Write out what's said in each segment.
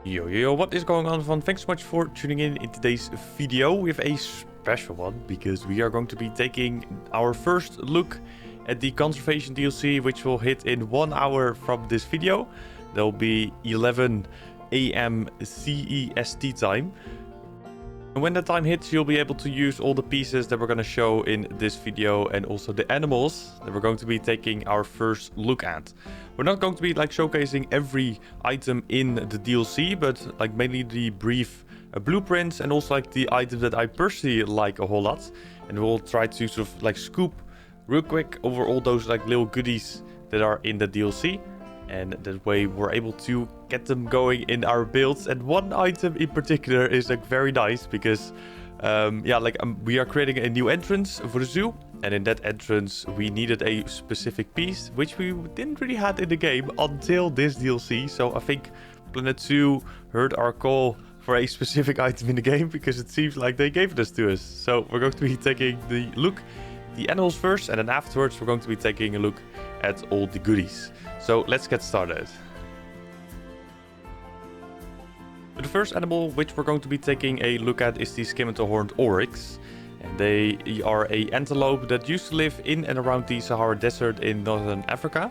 Yo, what is going on, everyone? Thanks so much for tuning in today's video. We have a special one because we are going to be taking our first look at the conservation DLC, which will hit in 1 hour from this video. There'll be 11 AM CEST time. And when that time hits, you'll be able to use all the pieces that we're going to show in this video and also the animals that we're going to be taking our first look at. We're not going to be showcasing every item in the DLC, but mainly the brief blueprints and also the items that I personally like a whole lot. And we'll try to sort of scoop real quick over all those little goodies that are in the DLC. And that way we're able to get them going in our builds. And one item in particular is very nice because we are creating a new entrance for the zoo. And in that entrance we needed a specific piece, which we didn't really have in the game until this DLC. So I think Planet 2 heard our call for a specific item in the game because it seems like they gave this to us. So we're going to be taking the animals first, and then afterwards we're going to be taking a look at all the goodies. So let's get started. The first animal which we're going to be taking a look at is the Skim horned Oryx. And they are an antelope that used to live in and around the Sahara Desert in northern Africa.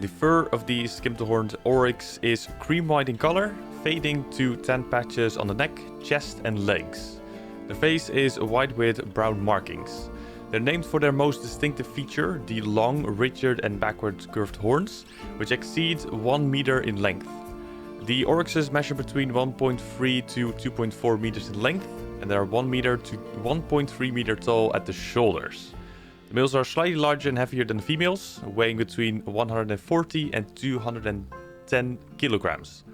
The fur of the Skim horned Oryx is cream white in color, fading to tan patches on the neck, chest and legs. The face is white with brown markings. They're named for their most distinctive feature, the long, rigid and backward curved horns, which exceed 1 meter in length. The Oryxes measure between 1.3 to 2.4 meters in length, and they are 1 meter to 1.3 meter tall at the shoulders. The males are slightly larger and heavier than the females, weighing between 140 and 210 kilograms.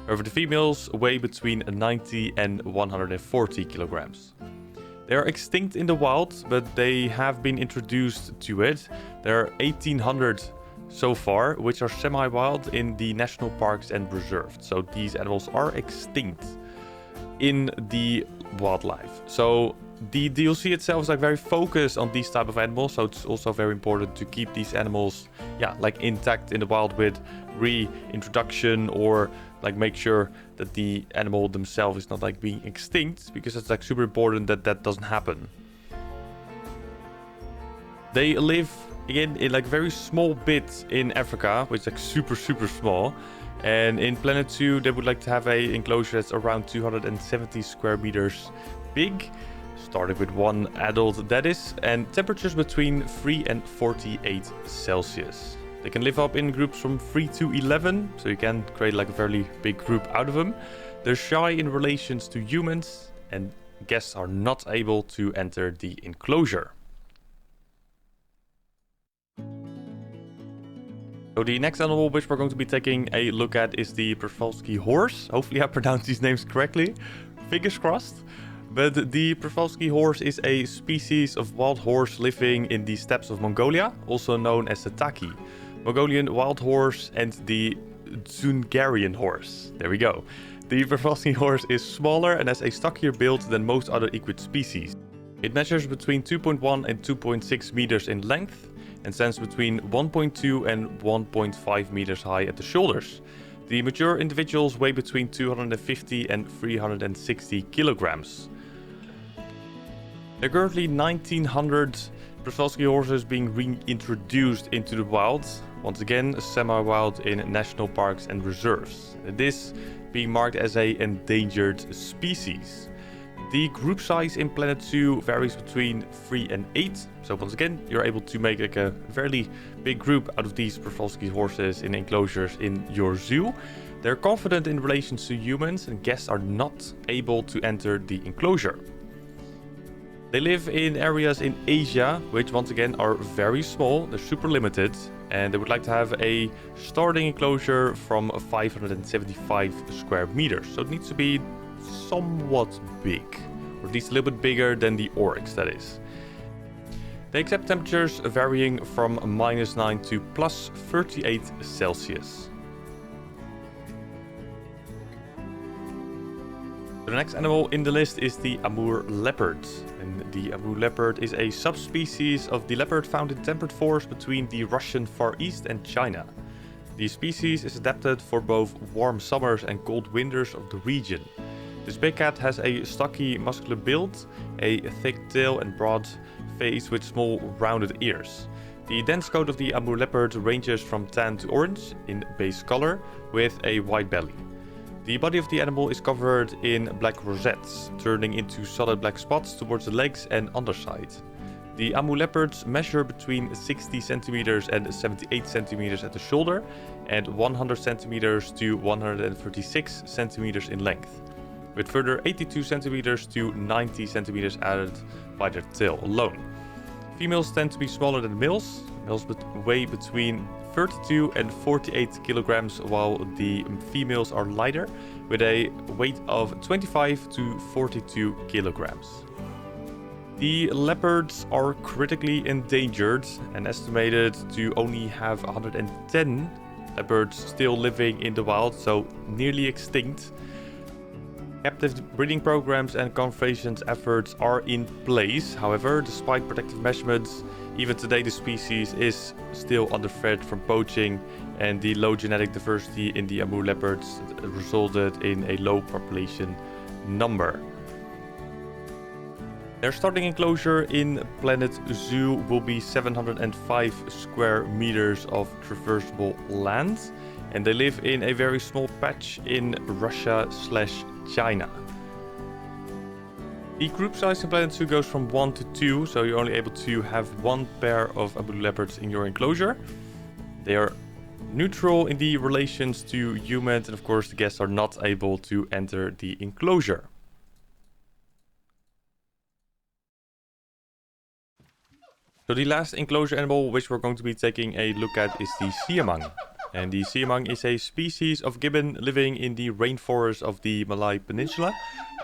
However, the females weigh between 90 and 140 kilograms. They are extinct in the wild, but they have been introduced to it. There are 1,800 so far, which are semi-wild in the national parks and reserves. So these animals are extinct in the wildlife. So the DLC itself is very focused on these type of animals. So it's also very important to keep these animals, intact in the wild with reintroduction or make sure that the animal themselves is not being extinct, because it's super important that that doesn't happen. They live again in very small bits in Africa, which is super small. And in Planet 2 they would like to have a enclosure that's around 270 square meters big, starting with 1 adult that is, and temperatures between 3 and 48 Celsius. They can live up in groups from 3 to 11, so you can create a very big group out of them. They're shy in relations to humans, and guests are not able to enter the enclosure. So the next animal which we're going to be taking a look at is the Purpulsky Horse. Hopefully I pronounced these names correctly. Fingers crossed. But the Purpulsky Horse is a species of wild horse living in the steppes of Mongolia, also known as the Taki, Mongolian wild horse, and the Zookeepers horse. There we go. The Purpulsky Horse is smaller and has a stockier build than most other equid species. It measures between 2.1 and 2.6 meters in length and stands between 1.2 and 1.5 meters high at the shoulders. The mature individuals weigh between 250 and 360 kilograms. There are currently 1,900 Purpulsky horses being reintroduced into the wild, once again semi-wild in national parks and reserves. This being marked as an endangered species. The group size in Planet 2 varies between 3 and 8, so once again you're able to make a fairly big group out of these Purpulsky horses in enclosures in your zoo. They're confident in relations to humans, and guests are not able to enter the enclosure. They live in areas in Asia, which once again are very small, they're super limited, and they would like to have a starting enclosure from 575 square meters. So it needs to be somewhat big, or at least a little bit bigger than the Oryx, that is. They accept temperatures varying from -9 to +38 Celsius. The next animal in the list is the Amur Leopard. And the Amur Leopard is a subspecies of the leopard found in temperate forests between the Russian Far East and China. The species is adapted for both warm summers and cold winters of the region. This big cat has a stocky, muscular build, a thick tail and broad face with small, rounded ears. The dense coat of the Amur Leopard ranges from tan to orange in base color, with a white belly. The body of the animal is covered in black rosettes, turning into solid black spots towards the legs and underside. The Amur Leopards measure between 60 centimeters and 78 centimeters at the shoulder, and 100 centimeters to 136 centimeters in length, with further 82 centimeters to 90 centimeters added by their tail alone. Females tend to be smaller than males. Males weigh between 32 and 48 kilograms, while the females are lighter, with a weight of 25 to 42 kilograms. The leopards are critically endangered and estimated to only have 110 leopards still living in the wild, so nearly extinct. Captive breeding programs and conservation efforts are in place. However, despite protective measurements, even today the species is still under threat from poaching, and the low genetic diversity in the Amur leopards resulted in a low population number. Their starting enclosure in Planet Zoo will be 705 square meters of traversable land, and they live in a very small patch in Russia/China. The group size in Planet Zoo goes from 1 to 2, so you're only able to have one pair of Amur leopards in your enclosure. They are neutral in the relations to humans, and of course the guests are not able to enter the enclosure. So the last enclosure animal which we're going to be taking a look at is the siamang. And the siamang is a species of gibbon living in the rainforest of the Malay Peninsula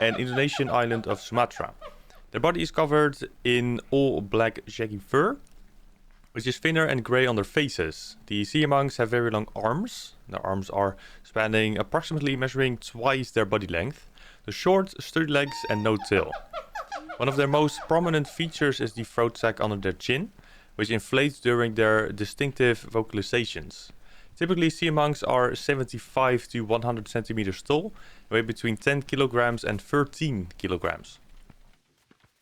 and Indonesian island of Sumatra. Their body is covered in all black shaggy fur, which is thinner and grey on their faces. The siamangs have very long arms. Their arms are spanning approximately measuring twice their body length, the short, sturdy legs and no tail. One of their most prominent features is the throat sac under their chin, which inflates during their distinctive vocalizations. Typically, siamangs are 75 to 100 centimeters tall, weigh between 10 kilograms and 13 kilograms.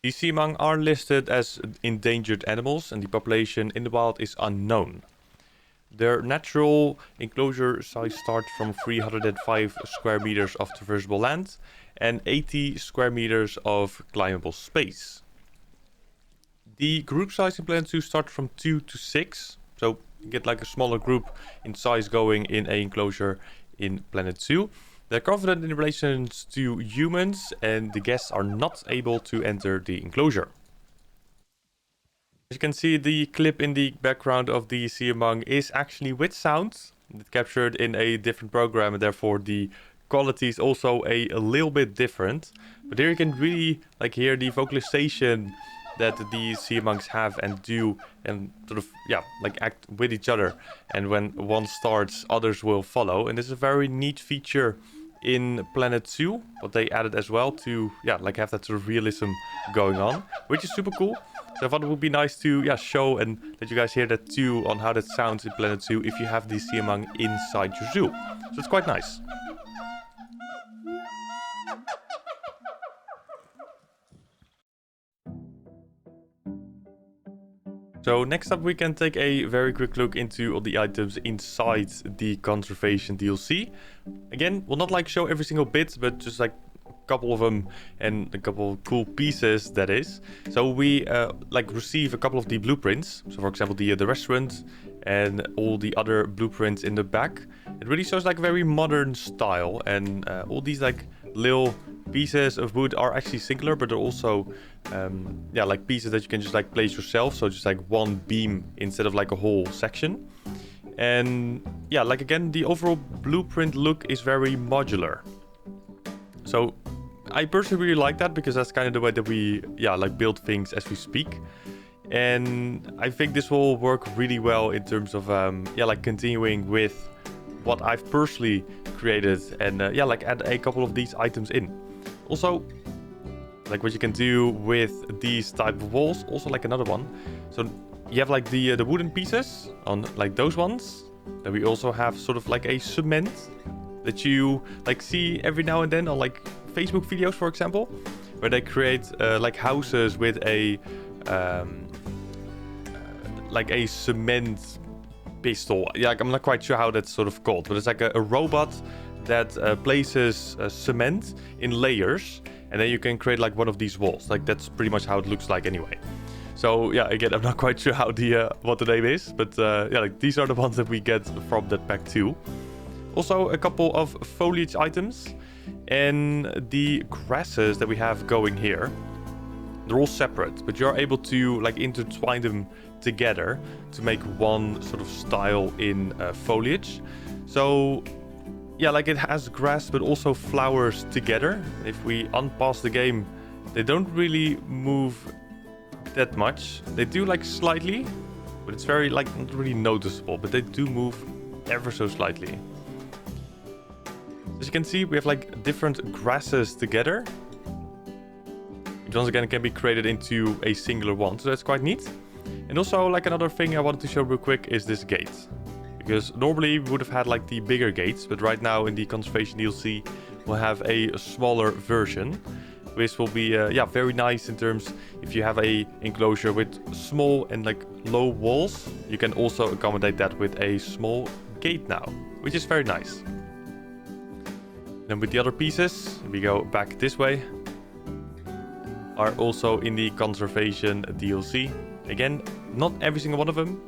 The siamang are listed as endangered animals, and the population in the wild is unknown. Their natural enclosure size starts from 305 square meters of traversable land and 80 square meters of climbable space. The group size in Planet Zoo starts from 2 to 6, so you get like a smaller group in size going in a enclosure in Planet Zoo. They're confident in relations to humans, and the guests are not able to enter the enclosure. As you can see, the clip in the background of the siamang is actually with sound. It's captured in a different program, and therefore the quality is also a little bit different. But here you can really like hear the vocalization that the siamangs have and do, and sort of like act with each other. And when one starts, others will follow. And this is a very neat feature in Planet Zoo, what they added as well to like have that sort of realism going on, which is super cool. So I thought it would be nice to show and let you guys hear that too, on how that sounds in Planet Zoo if you have the siamang inside your zoo. So it's quite nice. So next up we can take a very quick look into all the items inside the conservation DLC. Again, we'll not like show every single bit, but just like a couple of them and a couple of cool pieces, that is. So we like receive a couple of the blueprints. So for example the restaurant and all the other blueprints in the back. It really shows like a very modern style, and all these like little pieces of wood are actually singular, but they're also like pieces that you can just like place yourself, so just like one beam instead of like a whole section. And like again, the overall blueprint look is very modular. So I personally really like that, because that's kind of the way that we like build things as we speak. And I think this will work really well in terms of like continuing with what I've personally created, and like add a couple of these items in. Also, like what you can do with these type of walls, also like another one. So you have like the wooden pieces on like those ones, Then we also have sort of like a cement that you like see every now and then on like Facebook videos, for example, where they create like houses with a like a cement pistol. Yeah, like, I'm not quite sure how that's sort of called, but it's like a robot that places cement in layers, and then you can create like one of these walls. Like that's pretty much how it looks like anyway. So yeah, again, I'm not quite sure how the what the name is, but yeah, like these are the ones that we get from that pack too. Also a couple of foliage items, and the grasses that we have going here, they're all separate, but you're able to like intertwine them together to make one sort of style in foliage. So yeah, like it has grass but also flowers together. If we unpause the game, they don't really move that much. They do like slightly, but it's very like not really noticeable, but they do move ever so slightly. As you can see, we have like different grasses together, which once again can be created into a singular one, so that's quite neat. And also like another thing I wanted to show real quick is this gate, because normally we would have had like the bigger gates, but right now in the conservation DLC we'll have a smaller version, which will be yeah, very nice in terms if you have a enclosure with small and like low walls, you can also accommodate that with a small gate now, which is very nice. Then with the other pieces, we go back this way, are also in the conservation DLC. Again, not every single one of them,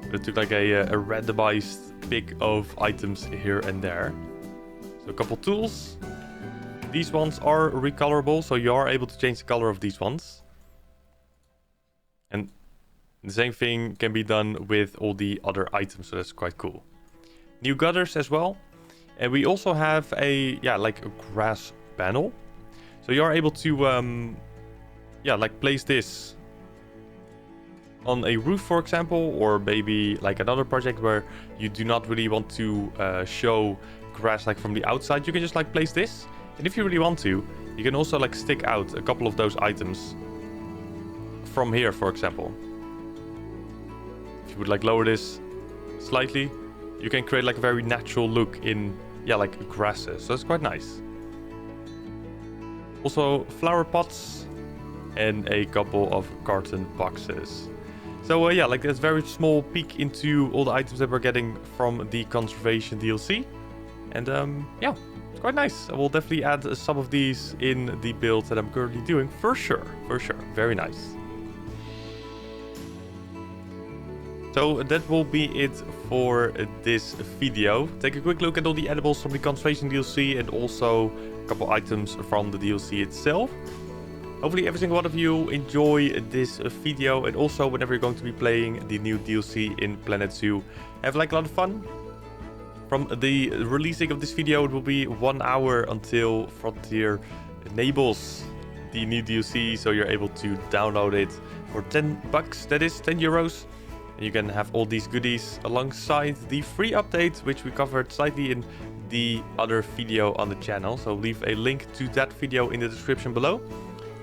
but it took like a randomized pick of items here and there. So a couple tools. These ones are recolorable, so you are able to change the color of these ones. And the same thing can be done with all the other items, so that's quite cool. New gutters as well. And we also have a, yeah, like a grass panel. So you are able to, yeah, like place this on a roof, for example, or maybe like another project where you do not really want to show grass like from the outside. You can just like place this. And if you really want to, you can also like stick out a couple of those items from here, for example. If you would like lower this slightly, you can create like a very natural look in, yeah, like grasses. So it's quite nice. Also flower pots and a couple of carton boxes. So yeah, like that's very small peek into all the items that we're getting from the conservation DLC. And yeah, it's quite nice. I will definitely add some of these in the build that I'm currently doing for sure. For sure. Very nice. So that will be it for this video. Take a quick look at all the edibles from the conservation DLC and also a couple items from the DLC itself. Hopefully every single one of you enjoy this video, and also whenever you're going to be playing the new DLC in Planet Zoo, have like a lot of fun. From the releasing of this video, it will be 1 hour until Frontier enables the new DLC, so you're able to download it for 10 bucks, that is 10 euros. And you can have all these goodies alongside the free update, which we covered slightly in the other video on the channel. So leave a link to that video in the description below.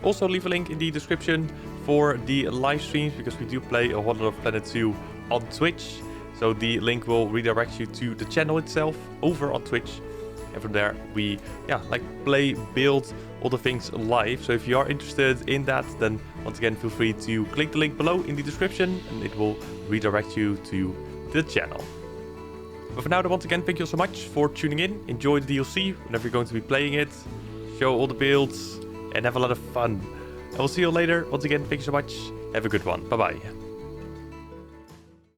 Also leave a link in the description for the live streams, because we do play a whole lot of Planet Zoo on Twitch. So the link will redirect you to the channel itself over on Twitch. And from there we, yeah, like play, build all the things live. So if you are interested in that, then once again feel free to click the link below in the description and it will redirect you to the channel. But for now, once again, thank you so much for tuning in. Enjoy the DLC whenever you're going to be playing it. Show all the builds and have a lot of fun. I will see you later. Once again, thank you so much. Have a good one. Bye bye.